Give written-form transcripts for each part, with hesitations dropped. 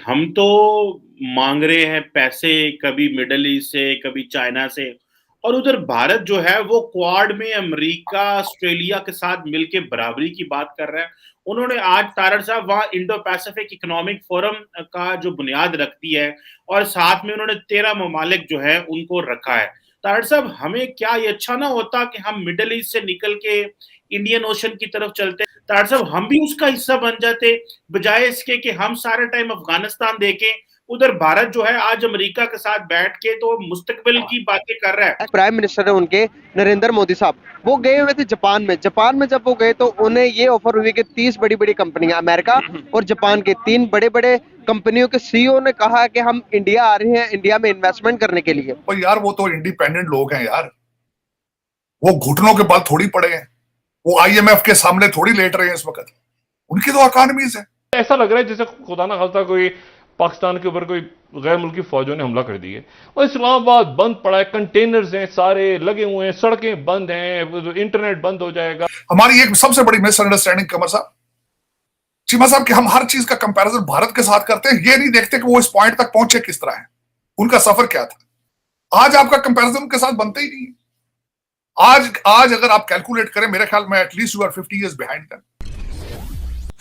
हम तो मांग रहे हैं पैसे कभी मिडल ईस्ट से, कभी चाइना से और उधर भारत जो है वो क्वाड में अमेरिका, ऑस्ट्रेलिया के साथ मिलके बराबरी की बात कर रहा है। उन्होंने आज तारड़ साहब वहाँ इंडो पैसिफिक इकोनॉमिक फोरम का जो बुनियाद रख दी है और साथ में उन्होंने 13 ममालिक जो है उनको रखा है। तारड़ साहब हमें क्या ये अच्छा ना होता कि हम मिडल ईस्ट से निकल के इंडियन ओशन की तरफ चलते? तारड़ साहब हम भी उसका हिस्सा बन जाते बजाय इसके कि हम सारा टाइम अफगानिस्तान देखें। उधर भारत जो है आज अमेरिका के साथ बैठ के तो मुस्तकबिल की बातें कर रहा है। प्राइम मिनिस्टर है उनके नरेंद्र मोदी साहब, वो गए हुए थे जापान में जब वो गए तो उन्हें ये ऑफर हुई कि 30 बड़ी बड़ी कंपनियां अमेरिका और जापान के 3 बड़े बड़े कंपनियों के सीईओ ने कहा कि हम इंडिया आ रहे हैं इंडिया में इन्वेस्टमेंट करने के लिए। और यार वो तो इंडिपेंडेंट लोग हैं यार, वो घुटनों के बल थोड़ी पड़े हैं, वो आईएमएफ के सामने थोड़ी लेट रहे हैं इस वक्त, उनकी तो इकोनॉमीज है। ऐसा लग रहा है जैसे खुदा ना खास्ता कोई पाकिस्तान के ऊपर कोई गैर मुल्की फौजों ने हमला कर दिया और इस्लामाबाद बंद पड़ा है, कंटेनर्स हैं सारे लगे हुए हैं, सड़कें बंद हैं, इंटरनेट बंद हो जाएगा। हमारी एक सबसे बड़ी मिसअंडरस्टैंडिंग कमर साहब, चीमा साहब, कि हम हर चीज का कंपैरिजन भारत के साथ करते हैं, ये नहीं देखते कि वो इस पॉइंट तक पहुंचे किस तरह है, उनका सफर क्या था। आज आपका कंपैरिजन उनके साथ बनता ही नहीं है। आज अगर आप कैलकुलेट करें, मेरे ख्याल में at least you are 50 years behind them.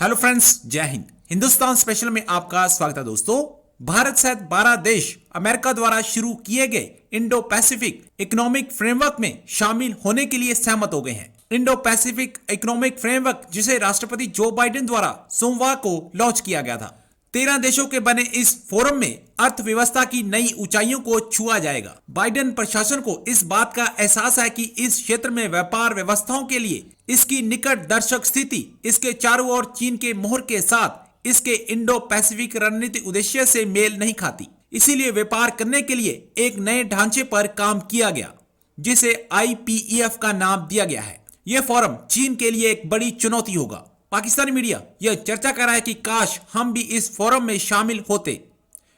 Hello friends, जय हिंद। हिंदुस्तान स्पेशल में आपका स्वागत है दोस्तों। भारत सहित 12 देश अमेरिका द्वारा शुरू किए गए इंडो पैसिफिक इकोनॉमिक फ्रेमवर्क में शामिल होने के लिए सहमत हो गए हैं। इंडो पैसिफिक इकोनॉमिक फ्रेमवर्क जिसे राष्ट्रपति जो बाइडेन द्वारा सोमवार को लॉन्च किया गया था। 13 देशों के बने इस फोरम में अर्थव्यवस्था की नई ऊंचाइयों को छुआ जाएगा। बाइडेन प्रशासन को इस बात का एहसास है कि इस क्षेत्र में व्यापार व्यवस्थाओं के लिए इसकी निकट दर्शक स्थिति इसके चारों ओर चीन के मोहर के साथ इसके इंडो पैसिफिक रणनीतिक उद्देश्य से मेल नहीं खाती। इसीलिए व्यापार करने के लिए एक नए ढांचे पर काम किया गया जिसे IPEF का नाम दिया गया है। यह फोरम चीन के लिए एक बड़ी चुनौती होगा। पाकिस्तानी मीडिया यह चर्चा कर रहा है कि काश हम भी इस फोरम में शामिल होते।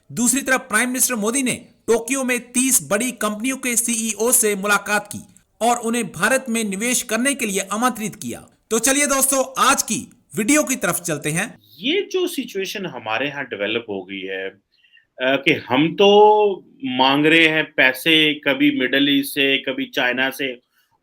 दूसरी तरफ प्राइम मिनिस्टर मोदी ने टोक्यो में 30 बड़ी कंपनियों के CEO से मुलाकात की और उन्हें भारत में निवेश करने के लिए आमंत्रित किया। तो चलिए दोस्तों, आज की वीडियो की तरफ चलते हैं। ये जो सिचुएशन हमारे यहाँ डेवलप हो गई है कि हम तो मांग रहे हैं पैसे कभी मिडल ईस्ट से, कभी चाइना से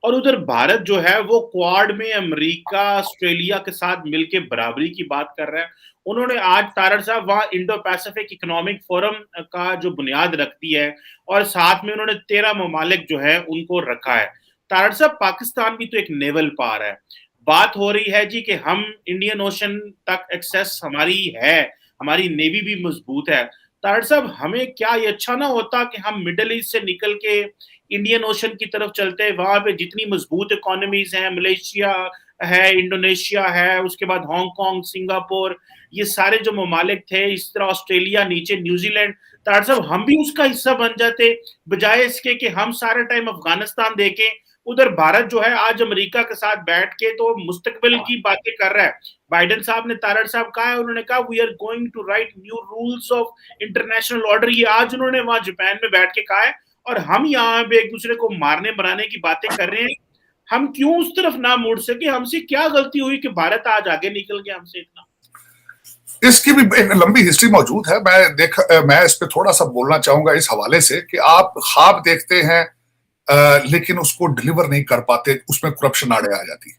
और उधर भारत जो है वो क्वाड में अमेरिका, ऑस्ट्रेलिया के साथ मिलके बराबरी की बात कर रहा है। उन्होंने आज तारड़ साहब वहाँ इंडो पैसिफिक इकोनॉमिक फोरम का जो बुनियाद रख दी है और साथ में उन्होंने 13 ममालिक जो है उनको रखा है। तारड़ साहब पाकिस्तान भी तो एक नेवल पार है। बात हो रही है जी कि हम इंडियन ओशन तक एक्सेस हमारी है, हमारी नेवी भी मजबूत है। तारड़ साहब हमें क्या ये अच्छा ना होता कि हम मिडल ईस्ट से निकल के इंडियन ओशन की तरफ चलते? वहां पे जितनी मजबूत इकोनॉमीज हैं, मलेशिया है, इंडोनेशिया है, उसके बाद हांगकांग, सिंगापुर, ये सारे जो ममालिक थे, इस तरह ऑस्ट्रेलिया, नीचे न्यूजीलैंड। तारड़ साहब हम भी उसका हिस्सा बन जाते बजाय इसके कि हम सारा टाइम अफगानिस्तान देखें। उधर भारत जो है आज अमेरिका के साथ बैठ के तो मुस्तकबिल की बातें कर रहा है। बाइडेन साहब ने, तारड़ साहब कहा है, उन्होंने कहा we are going to write new rules of international order. ये आज उन्होंने वहां जापान में बैठ के कहा है और हम यहाँ पे एक दूसरे को मारने मराने की बातें कर रहे हैं। हम क्यों उस तरफ ना मुड़ सके? हमसे क्या गलती हुई कि भारत आज आगे निकल गया हमसे इतना? इसकी भी एक लंबी हिस्ट्री मौजूद है। मैं इस पे थोड़ा सा बोलना चाहूंगा इस हवाले से कि आप ख्वाब देखते हैं लेकिन उसको डिलीवर नहीं कर पाते, उसमें करप्शन आड़े आ जाती है।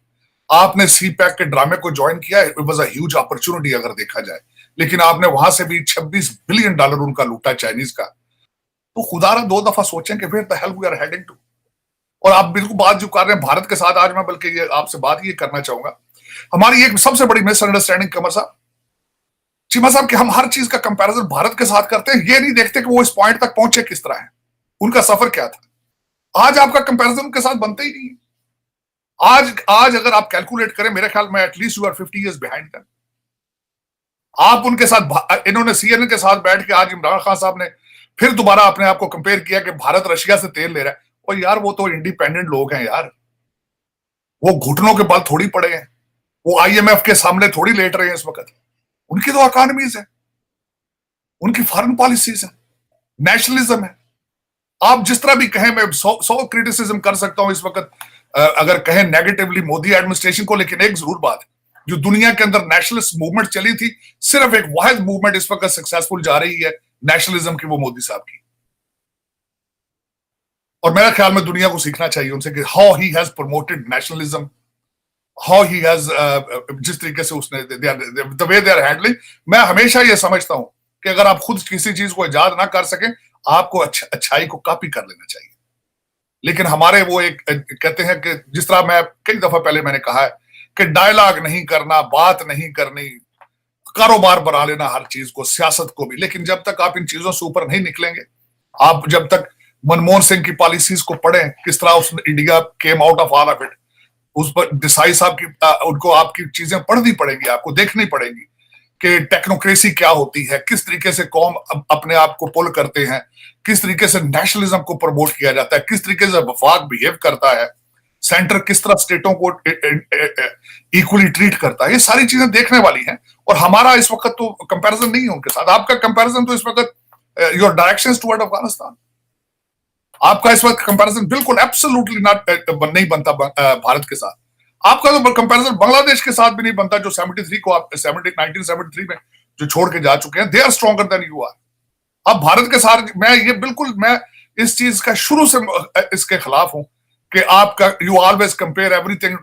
आपने CPEC के ड्रामे को ज्वाइन किया, it was a huge opportunity अगर देखा जाए, लेकिन आपने वहां से भी $26 बिलियन उनका लूटा चाइनीज का। तो खुदारा 2 दफा सोचें कि where the hell we are heading to. और आप बिल्कुल बात जो कर रहे हैं भारत के साथ, आज मैं बल्कि ये आपसे बात ये करना चाहूंगा, हमारी एक सबसे बड़ी मिसअंडरस्टैंडिंग कमर साहब, चीमा साहब, कि हम हर चीज का कंपैरिजन भारत के साथ करते हैं, ये नहीं देखते कि वो इस पॉइंट तक पहुंचे किस तरह है, उनका सफर क्या था। आज आपका कंपैरिजन उनके साथ बनता ही नहीं है। आज अगर आप कैलकुलेट करें, मेरे ख्याल में at least you are 50 years behind them. आप उनके साथ, इन्होंने CNN के साथ बैठ के आज इमरान खान साहब ने फिर दोबारा अपने आप को कंपेयर किया कि भारत रशिया से तेल ले रहा है। और यार वो तो इंडिपेंडेंट लोग हैं यार, वो घुटनों के बल थोड़ी पड़े हैं, वो IMF के सामने थोड़ी लेट रहे हैं इस वक्त, उनकी तो इकोनॉमीज है, उनकी फॉरेन पॉलिसीज है, नेशनलिज्म है। आप जिस तरह भी कहें, मैं 100 क्रिटिसिज्म कर सकता हूं इस वक्त अगर कहें नेगेटिवली मोदी एडमिनिस्ट्रेशन को, लेकिन एक जरूर बात, जो दुनिया के अंदर नेशनलिस्ट मूवमेंट चली थी, सिर्फ एक वाहिद मूवमेंट इस वक्त सक्सेसफुल जा रही है नेशनलिज्म की, वो मोदी साहब की। और मेरे ख्याल में दुनिया को सीखना चाहिए उनसे कि how he has promoted nationalism, how he has, जिस तरीके से उसने the way they are handling. मैं हमेशा ये समझता हूं कि अगर आप खुद किसी चीज को इजाद ना कर सकें, आपको अच्छाई को कॉपी कर लेना चाहिए। लेकिन हमारे वो एक कहते हैं कि जिस तरह मैं कई दफा पहले मैंने कहा है कि डायलॉग नहीं करना, बात नहीं करनी, कारोबार बना लेना हर चीज को, सियासत को भी। लेकिन जब तक आप इन चीजों से ऊपर नहीं निकलेंगे, आप जब तक मनमोहन सिंह की पॉलिसीज को पढ़ें, किस तरह उसने India came out of all of it, उस पर देसाई साहब की उनको आपकी चीजें पढ़नी पड़ेंगी, आपको देखनी पड़ेगी कि टेक्नोक्रेसी क्या होती है, किस तरीके से कौम अपने आप को पुल करते हैं, किस तरीके से नेशनलिज्म को प्रमोट किया जाता है, किस तरीके से वफाक बिहेव करता है, सेंटर किस तरह स्टेटों को इक्वली ट्रीट करता है। ये सारी चीजें देखने वाली हैं। और हमारा इस वक्त तो कंपैरिजन नहीं है उनके साथ। आपका कंपैरिजन तो इस वक्त योर डायरेक्शंस टुवर्ड अफगानिस्तान, आपका इस वक्त कंपैरिजन बिल्कुल एब्सोल्युटली नहीं बनता भारत के साथ। आपका तो कंपैरिजन बांग्लादेश के साथ भी नहीं बनता, जो 1973 में जो छोड़ के जा चुके हैं। They are stronger than you are. अब भारत के साथ मैं इस चीज का शुरू से इसके खिलाफ हूं कि आपका you always compare everything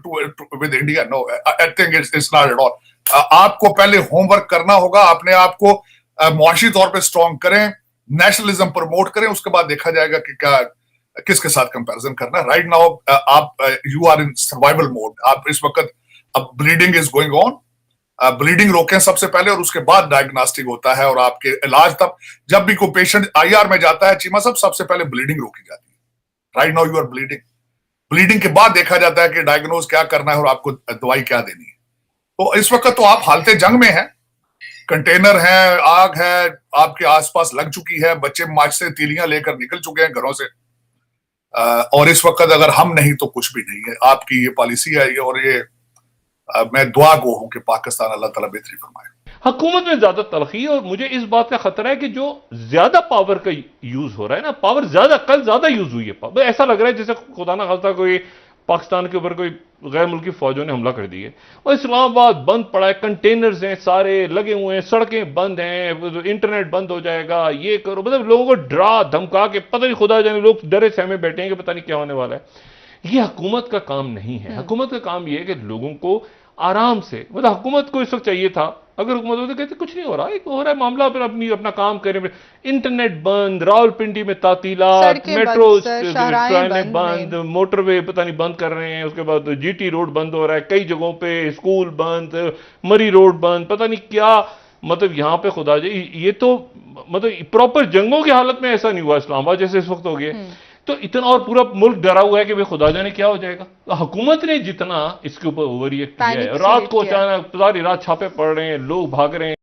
with India. No, I think it's not at all. आपको पहले होमवर्क करना होगा, अपने आप को मुआशी तौर पे स्ट्रॉन्ग करें, नेशनलिज्म प्रमोट करें, उसके बाद देखा जाएगा कि क्या किसके साथ कंपैरिजन करना है। राइट नाउ आप you are in survival mode. आप इस वक्त, अब bleeding is going on, bleeding रोकें सबसे पहले और उसके बाद डायग्नोस्टिक होता है और आपके इलाज। तब जब भी कोई पेशेंट आईआर में जाता है चीमा साहब, सबसे पहले ब्लीडिंग रोकी जाती है। Right now you are bleeding, bleeding के बाद देखा जाता है कि डायग्नोज क्या करना है और आपको दवाई क्या देनी है। तो इस वक्त तो आप हालते जंग में हैं, कंटेनर है, आग है आपके आसपास लग चुकी है, बच्चे मार्च से तीलियां लेकर निकल चुके हैं घरों से। और इस वक्त अगर हम नहीं तो कुछ भी नहीं है। आपकी ये पॉलिसी है और ये मैं दुआ गो हूं कि पाकिस्तान अल्लाह ताला बेहतरी फरमाए। हुकूमत में ज्यादा तलखी है और मुझे इस बात का खतरा है कि जो ज्यादा पावर का यूज हो रहा है ना, पावर कल ज्यादा यूज हुई है। ऐसा लग रहा है जैसे खुदा ना खास्ता कोई पाकिस्तान के ऊपर कोई गैर मुल्की फौजों ने हमला कर दिया और इस्लामाबाद बंद पड़ा है, कंटेनर्स हैं सारे लगे हुए हैं, सड़कें बंद हैं, इंटरनेट बंद हो जाएगा, ये करो। मतलब लोगों को डरा धमका के, पता नहीं खुदा जाने, लोग डरे सहमे बैठे हैं कि पता नहीं क्या होने वाला है। ये हुकूमत का काम नहीं है। हुकूमत का काम यह है कि लोगों को आराम से, मतलब हुकूमत को इस वक्त चाहिए था, अगर हुकूमत होती कहते कुछ नहीं हो रहा है, हो रहा है मामला, फिर अपना काम करें। इंटरनेट बंद, रावलपिंडी में तातीलात, मेट्रो बंद, मोटरवे पता नहीं बंद कर रहे हैं, उसके बाद जीटी रोड बंद हो रहा है, कई जगहों पे स्कूल बंद, मरी रोड बंद, पता नहीं क्या। मतलब यहाँ पे खुदा जी, ये तो मतलब प्रॉपर जंगों की हालत में ऐसा नहीं हुआ इस्लामाबाद जैसे इस वक्त हो गया। तो इतना, और पूरा मुल्क डरा हुआ है कि भाई खुदा जाने क्या हो जाएगा। तो हुकूमत ने जितना इसके ऊपर ओवर रिएक्ट किया है, रात को अचानक सारी रात छापे पड़ रहे हैं, लोग भाग रहे हैं।